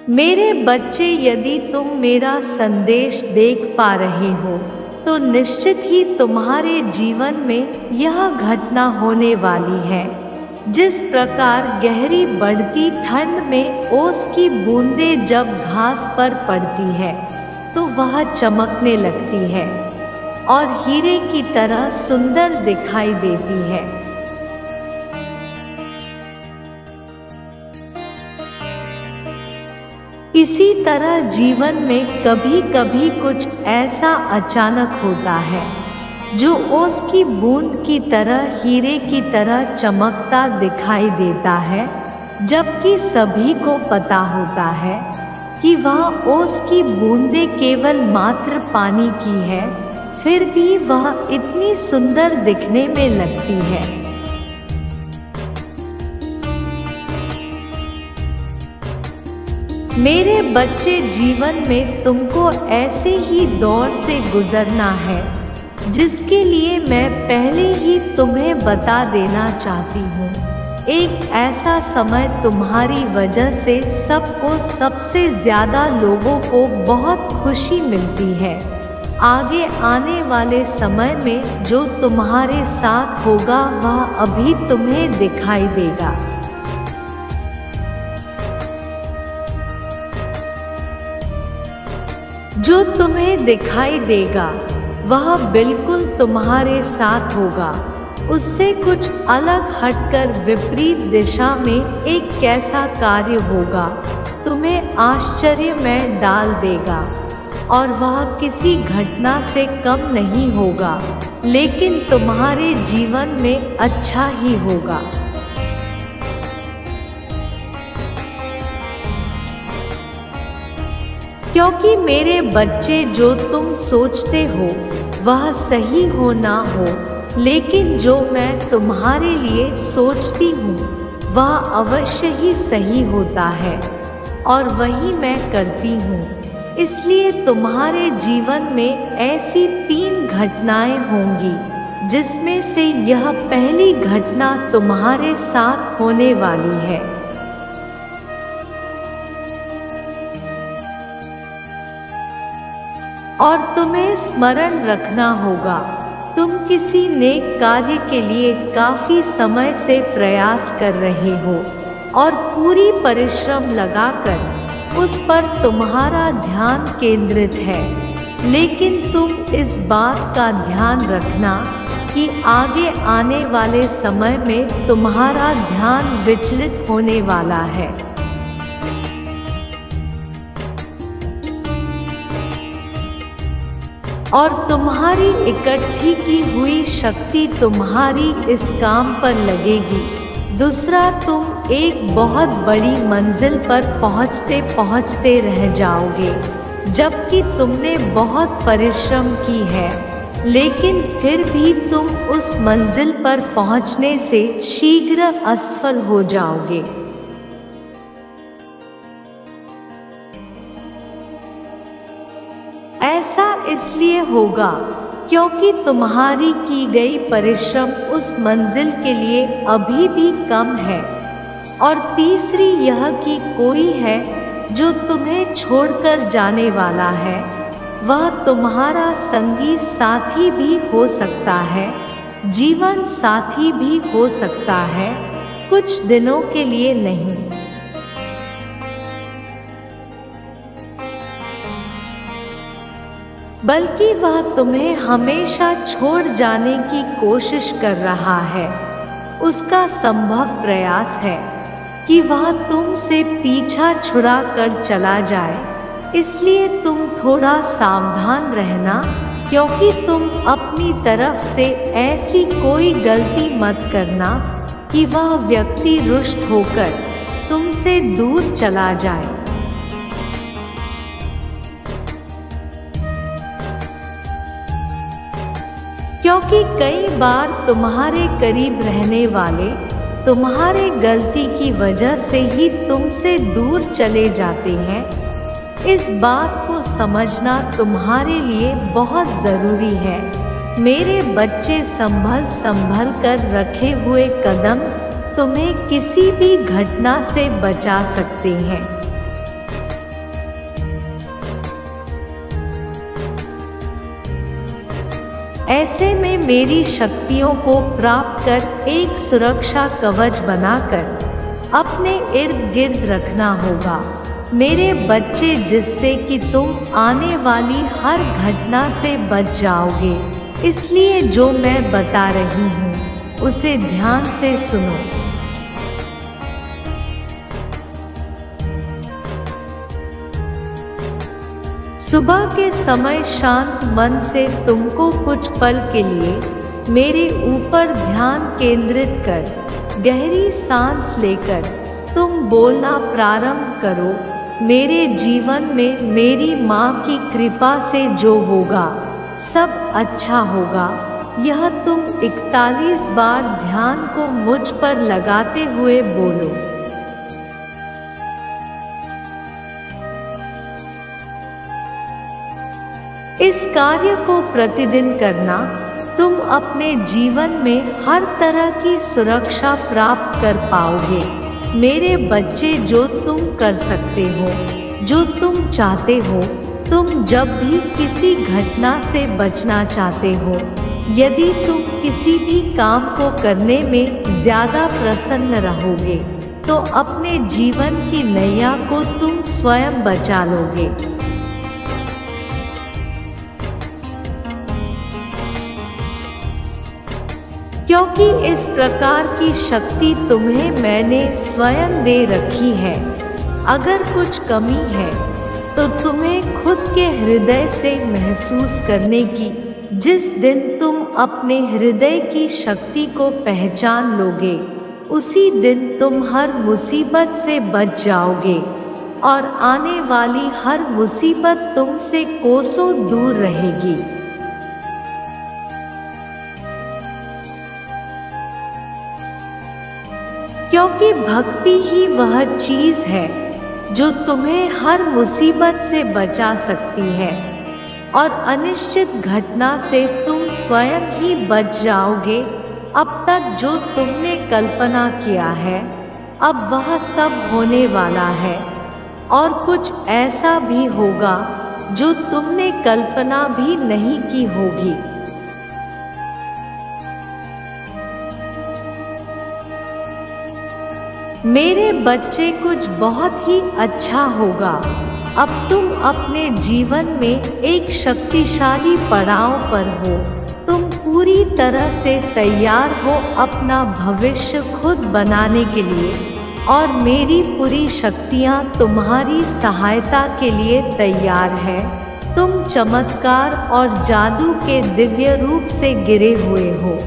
मेरे बच्चे, यदि तुम मेरा संदेश देख पा रहे हो तो निश्चित ही तुम्हारे जीवन में यह घटना होने वाली है। जिस प्रकार गहरी बढ़ती ठंड में ओस की बूंदें जब घास पर पड़ती है तो वह चमकने लगती है और हीरे की तरह सुंदर दिखाई देती है। इसी तरह जीवन में कभी कभी कुछ ऐसा अचानक होता है जो ओस की बूंद की तरह हीरे की तरह चमकता दिखाई देता है, जबकि सभी को पता होता है कि वह ओस की बूंदें केवल मात्र पानी की है, फिर भी वह इतनी सुंदर दिखने में लगती है। मेरे बच्चे, जीवन में तुमको ऐसे ही दौर से गुजरना है जिसके लिए मैं पहले ही तुम्हें बता देना चाहती हूँ। एक ऐसा समय तुम्हारी वजह से सबको, सबसे ज़्यादा लोगों को बहुत खुशी मिलती है। आगे आने वाले समय में जो तुम्हारे साथ होगा वह अभी तुम्हें दिखाई देगा। जो तुम्हें दिखाई देगा वह बिल्कुल तुम्हारे साथ होगा। उससे कुछ अलग हटकर विपरीत दिशा में एक कैसा कार्य होगा, तुम्हें आश्चर्य में डाल देगा और वह किसी घटना से कम नहीं होगा, लेकिन तुम्हारे जीवन में अच्छा ही होगा। क्योंकि मेरे बच्चे, जो तुम सोचते हो वह सही हो ना हो, लेकिन जो मैं तुम्हारे लिए सोचती हूँ वह अवश्य ही सही होता है और वही मैं करती हूँ। इसलिए तुम्हारे जीवन में ऐसी 3 घटनाएं होंगी जिसमें से यह पहली घटना तुम्हारे साथ होने वाली है। और तुम्हें स्मरण रखना होगा, तुम किसी नेक कार्य के लिए काफ़ी समय से प्रयास कर रहे हो और पूरी परिश्रम लगाकर उस पर तुम्हारा ध्यान केंद्रित है, लेकिन तुम इस बात का ध्यान रखना कि आगे आने वाले समय में तुम्हारा ध्यान विचलित होने वाला है। और तुम्हारी इकट्ठी की हुई शक्ति तुम्हारी इस काम पर लगेगी। दूसरा, तुम एक बहुत बड़ी मंजिल पर पहुँचते पहुँचते रह जाओगे, जबकि तुमने बहुत परिश्रम की है, लेकिन फिर भी तुम उस मंजिल पर पहुँचने से शीघ्र असफल हो जाओगे। ऐसा इसलिए होगा क्योंकि तुम्हारी की गई परिश्रम उस मंजिल के लिए अभी भी कम है। और तीसरी यह कि कोई है जो तुम्हें छोड़कर जाने वाला है। वह तुम्हारा संगी साथी भी हो सकता है, जीवन साथी भी हो सकता है, कुछ दिनों के लिए नहीं। बल्कि वह तुम्हें हमेशा छोड़ जाने की कोशिश कर रहा है। उसका संभव प्रयास है कि वह तुमसे पीछा छुड़ा कर चला जाए। इसलिए तुम थोड़ा सावधान रहना, क्योंकि तुम अपनी तरफ से ऐसी कोई गलती मत करना कि वह व्यक्ति रुष्ट होकर तुमसे दूर चला जाए। क्योंकि कई बार तुम्हारे करीब रहने वाले तुम्हारे गलती की वजह से ही तुमसे दूर चले जाते हैं। इस बात को समझना तुम्हारे लिए बहुत ज़रूरी है। मेरे बच्चे, संभल कर रखे हुए कदम तुम्हें किसी भी घटना से बचा सकते हैं। ऐसे में मेरी शक्तियों को प्राप्त कर एक सुरक्षा कवच बनाकर अपने इर्द गिर्द रखना होगा मेरे बच्चे, जिससे कि तुम आने वाली हर घटना से बच जाओगे। इसलिए जो मैं बता रही हूँ उसे ध्यान से सुनो। सुबह के समय शांत मन से तुमको कुछ पल के लिए मेरे ऊपर ध्यान केंद्रित कर गहरी सांस लेकर तुम बोलना प्रारंभ करो। मेरे जीवन में मेरी माँ की कृपा से जो होगा सब अच्छा होगा। यह तुम 41 बार ध्यान को मुझ पर लगाते हुए बोलो। इस कार्य को प्रतिदिन करना तुम अपने जीवन में हर तरह की सुरक्षा प्राप्त कर पाओगे मेरे बच्चे। जो तुम कर सकते हो, जो तुम चाहते हो, तुम जब भी किसी घटना से बचना चाहते हो, यदि तुम किसी भी काम को करने में ज़्यादा प्रसन्न रहोगे तो अपने जीवन की नैया को तुम स्वयं बचा लोगे। क्योंकि इस प्रकार की शक्ति तुम्हें मैंने स्वयं दे रखी है। अगर कुछ कमी है तो तुम्हें खुद के हृदय से महसूस करने की। जिस दिन तुम अपने हृदय की शक्ति को पहचान लोगे, उसी दिन तुम हर मुसीबत से बच जाओगे और आने वाली हर मुसीबत तुमसे कोसों दूर रहेगी। क्योंकि भक्ति ही वह चीज़ है जो तुम्हें हर मुसीबत से बचा सकती है और अनिश्चित घटना से तुम स्वयं ही बच जाओगे। अब तक जो तुमने कल्पना किया है, अब वह सब होने वाला है और कुछ ऐसा भी होगा जो तुमने कल्पना भी नहीं की होगी। मेरे बच्चे, कुछ बहुत ही अच्छा होगा। अब तुम अपने जीवन में एक शक्तिशाली पड़ाव पर हो। तुम पूरी तरह से तैयार हो अपना भविष्य खुद बनाने के लिए और मेरी पूरी शक्तियाँ तुम्हारी सहायता के लिए तैयार है। तुम चमत्कार और जादू के दिव्य रूप से घिरे हुए हो।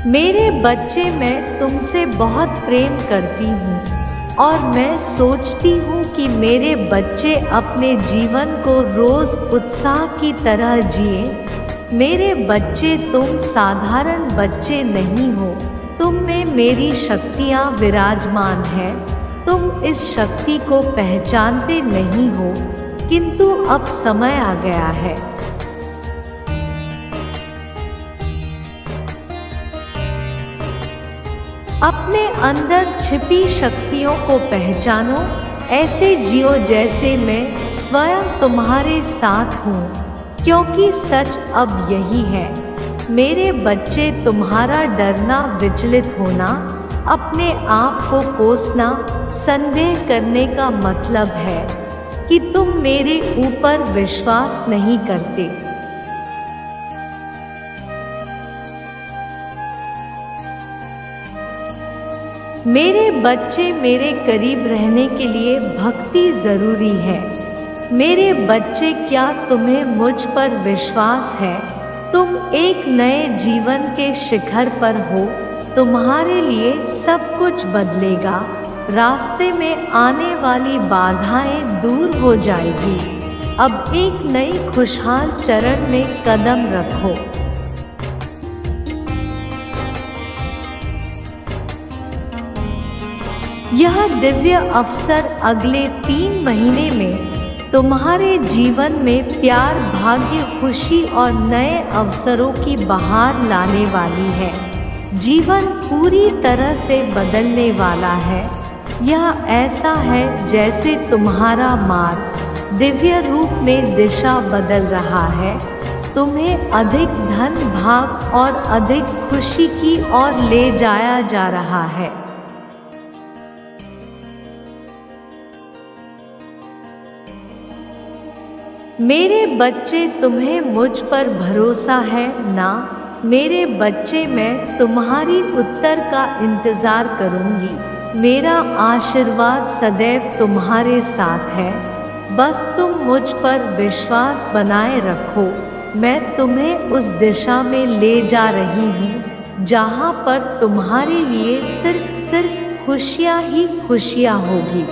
मेरे बच्चे, मैं तुमसे बहुत प्रेम करती हूँ और मैं सोचती हूँ कि मेरे बच्चे अपने जीवन को रोज़ उत्साह की तरह जिए। मेरे बच्चे, तुम साधारण बच्चे नहीं हो। तुम में मेरी शक्तियाँ विराजमान हैं। तुम इस शक्ति को पहचानते नहीं हो, किंतु अब समय आ गया है। अपने अंदर छिपी शक्तियों को पहचानो। ऐसे जियो जैसे मैं स्वयं तुम्हारे साथ हूँ, क्योंकि सच अब यही है। मेरे बच्चे, तुम्हारा डरना, विचलित होना, अपने आप को कोसना, संदेह करने का मतलब है कि तुम मेरे ऊपर विश्वास नहीं करते। मेरे बच्चे, मेरे करीब रहने के लिए भक्ति ज़रूरी है। मेरे बच्चे, क्या तुम्हें मुझ पर विश्वास है? तुम एक नए जीवन के शिखर पर हो। तुम्हारे लिए सब कुछ बदलेगा। रास्ते में आने वाली बाधाएं दूर हो जाएगी। अब एक नई खुशहाल चरण में कदम रखो। यह दिव्य अवसर अगले 3 महीने में तुम्हारे जीवन में प्यार, भाग्य, खुशी और नए अवसरों की बहार लाने वाली है। जीवन पूरी तरह से बदलने वाला है। यह ऐसा है जैसे तुम्हारा मार्ग दिव्य रूप में दिशा बदल रहा है, तुम्हें अधिक धन भाग और अधिक खुशी की ओर ले जाया जा रहा है। मेरे बच्चे, तुम्हें मुझ पर भरोसा है ना? मेरे बच्चे, मैं तुम्हारी उत्तर का इंतज़ार करूंगी। मेरा आशीर्वाद सदैव तुम्हारे साथ है, बस तुम मुझ पर विश्वास बनाए रखो। मैं तुम्हें उस दिशा में ले जा रही हूँ जहाँ पर तुम्हारे लिए सिर्फ खुशियाँ ही खुशियाँ होगी।